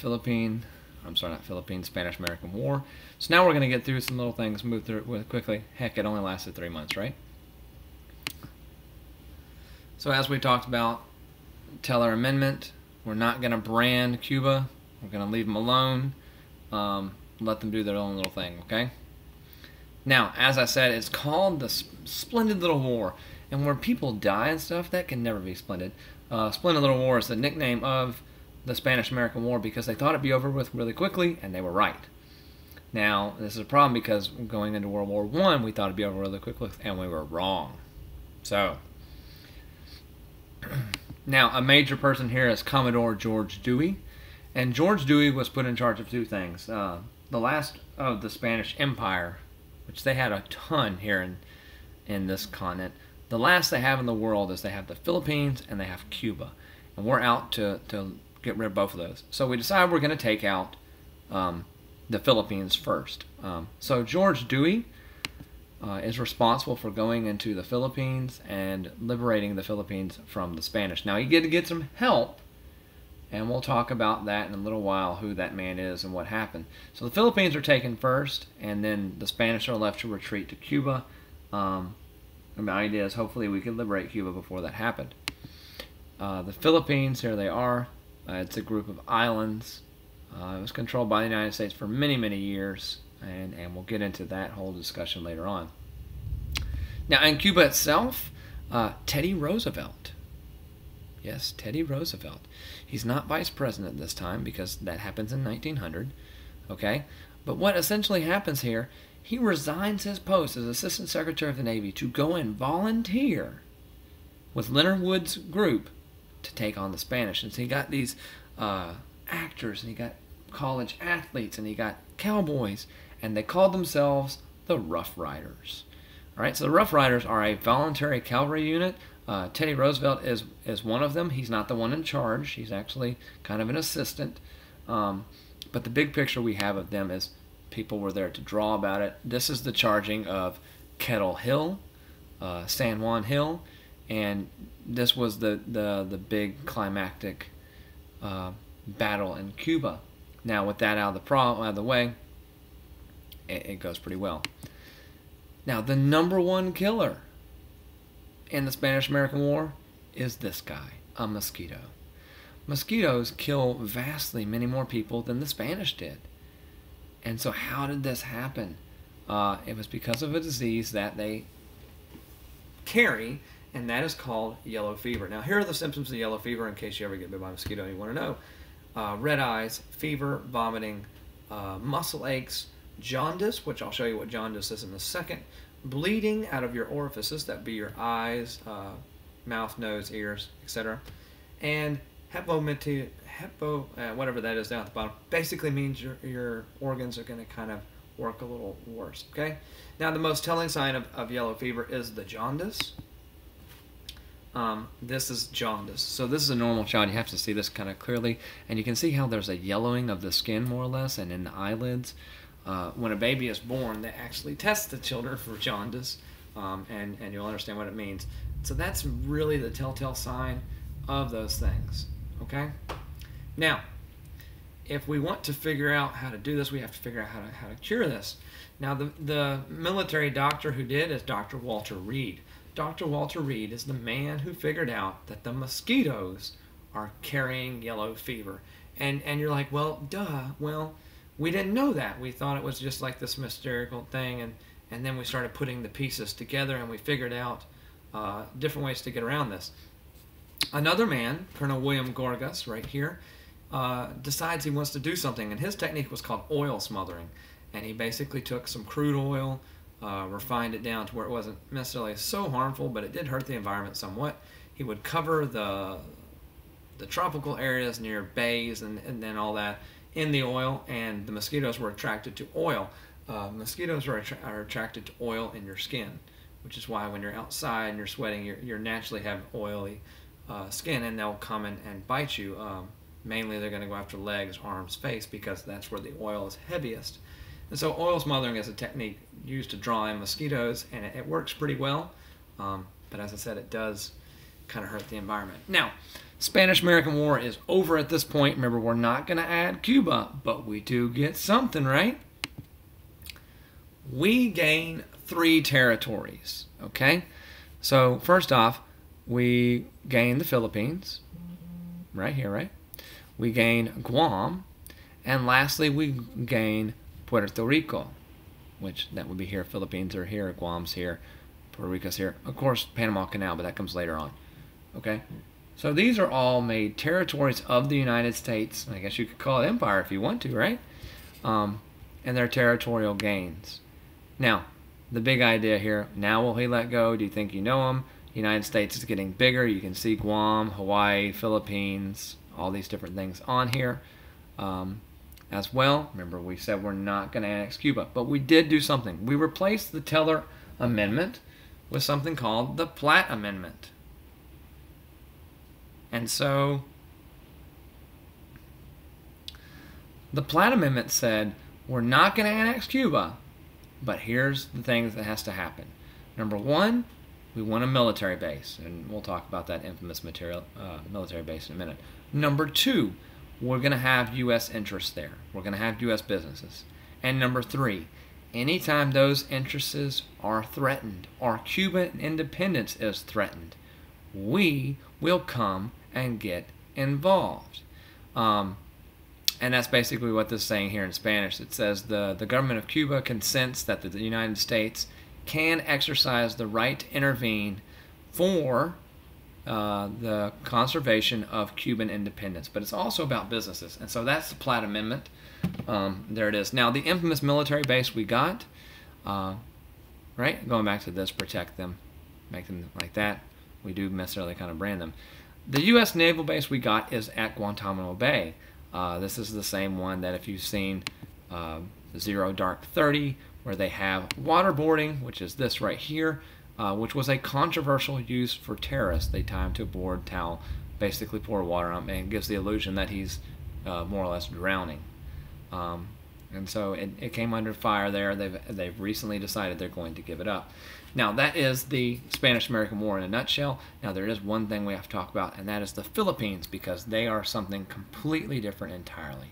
Spanish-American War. So now we're going to get through some little things, move through it quickly. Heck, it only lasted 3 months, right? So as we talked about, Teller Amendment, we're not going to brand Cuba. We're going to leave them alone. Let them do their own little thing, okay? Now, as I said, it's called the Splendid Little War. And where people die and stuff, that can never be splendid. Splendid Little War is the nickname of the Spanish-American War because they thought it'd be over with really quickly, and they were right. Now, this is a problem because going into World War I, we thought it'd be over really quickly, and we were wrong. So, now, a major person here is Commodore George Dewey. And George Dewey was put in charge of two things. The last of the Spanish Empire, which they had a ton here in this continent. The last they have in the world is they have the Philippines and they have Cuba. And we're out to get rid of both of those. So we decided we're going to take out the Philippines first. So George Dewey is responsible for going into the Philippines and liberating the Philippines from the Spanish. Now, he had to get some help, and we'll talk about that in a little while, who that man is and what happened. So the Philippines are taken first, and then the Spanish are left to retreat to Cuba. The idea is hopefully we can liberate Cuba before that happened. The Philippines, here they are. It's a group of islands. It was controlled by the United States for many, many years, and we'll get into that whole discussion later on. Now, in Cuba itself, Teddy Roosevelt. Yes, Teddy Roosevelt. He's not vice president this time because that happens in 1900, okay? But what essentially happens here, he resigns his post as Assistant Secretary of the Navy to go and volunteer with Leonard Wood's group to take on the Spanish. And so he got these actors, and he got college athletes, and he got cowboys, and they called themselves the Rough Riders. All right, so the Rough Riders are a voluntary cavalry unit. Teddy Roosevelt is one of them. He's not the one in charge. He's actually kind of an assistant. But the big picture we have of them is people were there to draw about it. This is the charging of Kettle Hill, San Juan Hill, and this was the big climactic battle in Cuba. Now, with that out of the way, it goes pretty well. Now, the number one killer in the Spanish-American War is this guy, a mosquito. Mosquitoes kill vastly many more people than the Spanish did. And so how did this happen? It was because of a disease that they carry, and that is called yellow fever. Now, here are the symptoms of yellow fever in case you ever get bit by a mosquito and you want to know. Red eyes, fever, vomiting, muscle aches, jaundice, which I'll show you what jaundice is in a second, bleeding out of your orifices, that be your eyes, mouth, nose, ears, etc., and whatever that is down at the bottom, basically means your organs are going to kind of work a little worse, okay? Now, the most telling sign of yellow fever is the jaundice. This is jaundice. So this is a normal child. You have to see this kind of clearly, and you can see how there's a yellowing of the skin more or less, and in the eyelids. When a baby is born, they actually test the children for jaundice, and you'll understand what it means. So that's really the telltale sign of those things, okay? Now, if we want to figure out how to do this, we have to figure out how to cure this. Now, the military doctor who did is Dr. Walter Reed. Dr. Walter Reed is the man who figured out that the mosquitoes are carrying yellow fever. And you're like, well, duh. Well, we didn't know that. We thought it was just like this mystical thing, and then we started putting the pieces together, and we figured out different ways to get around this. Another man, Colonel William Gorgas, right here, decides he wants to do something, and his technique was called oil smothering. And he basically took some crude oil, refined it down to where it wasn't necessarily so harmful, but it did hurt the environment somewhat. He would cover the tropical areas near bays and then all that in the oil, and the mosquitoes were attracted to oil. Mosquitoes are attracted to oil in your skin, which is why when you're outside and you're sweating, you naturally have oily skin, and they'll come and bite you. Mainly they're going to go after legs, arms, face, because that's where the oil is heaviest. And so oil smothering is a technique used to draw in mosquitoes, and it works pretty well. But as I said, it does kind of hurt the environment. Now, Spanish-American War is over at this point. Remember, we're not going to add Cuba, but we do get something, right? We gain 3 territories, okay? So first off, we gain the Philippines, right here, right? We gain Guam, and lastly, we gain Puerto Rico, which that would be here. Philippines are here, Guam's here, Puerto Rico's here. Of course, Panama Canal, but that comes later on, okay? So these are all made territories of the United States. I guess you could call it empire if you want to, right? And their territorial gains. Now, the big idea here, now will he let go? Do you think you know him? The United States is getting bigger. You can see Guam, Hawaii, Philippines, all these different things on here as well. Remember, we said we're not going to annex Cuba, but we did do something. We replaced the Teller Amendment with something called the Platt Amendment. And so the Platt Amendment said we're not going to annex Cuba, but here's the things that has to happen. Number one, we want a military base, and we'll talk about that infamous military base in a minute. Number two, we're going to have U.S. interests there. We're going to have U.S. businesses. And number three, anytime those interests are threatened or Cuban independence is threatened, we will come and get involved. And that's basically what this is saying here in Spanish. It says the government of Cuba consents that the United States can exercise the right to intervene for the conservation of Cuban independence. But it's also about businesses. And so that's the Platt Amendment. There it is. Now, the infamous military base we got, right? Going back to this, protect them, make them like that. We do necessarily kind of brand them. The U.S. naval base we got is at Guantanamo Bay. This is the same one that if you've seen Zero Dark 30, where they have waterboarding, which is this right here, which was a controversial use for terrorists. They tie him to a board towel, basically pour water on him, and it gives the illusion that he's more or less drowning. And so it came under fire there. They've recently decided they're going to give it up. Now, that is the Spanish-American War in a nutshell. Now, there is one thing we have to talk about, and that is the Philippines, because they are something completely different entirely.